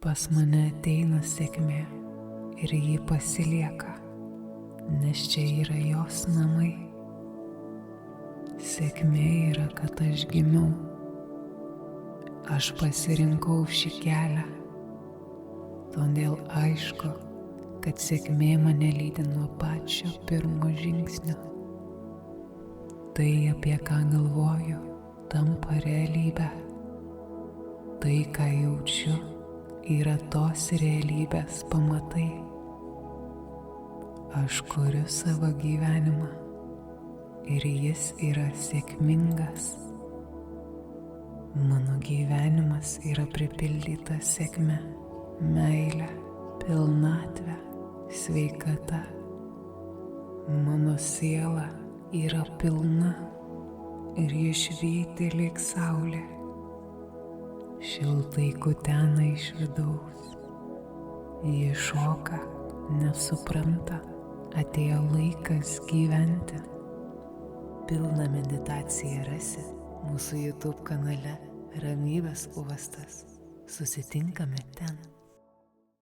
Pas mane ateina sėkmė ir ji pasilieka, nes čia yra jos namai. Sėkmė yra, kad aš gimiau. Aš pasirinkau šį kelią, todėl aišku, kad sėkmė mane lydi nuo pačio pirmo žingsnio. Tai, apie ką galvoju, tampa realybė. Tai, ką jaučiu, yra tos realybės pamatai. Aš kuriu savo gyvenimą ir jis yra sėkmingas. Mano gyvenimas yra pripildytas sėkme, meile, pilnatve, sveikata. Mano siela yra pilna ir ji švyti lyg saulė. Šiltai kutena iš vidaus. Ji šoka, nesupranta, atėjo laikas gyventi. Pilną meditaciją rasi mūsų YouTube kanale Ramybės uostas. Susitinkame ten.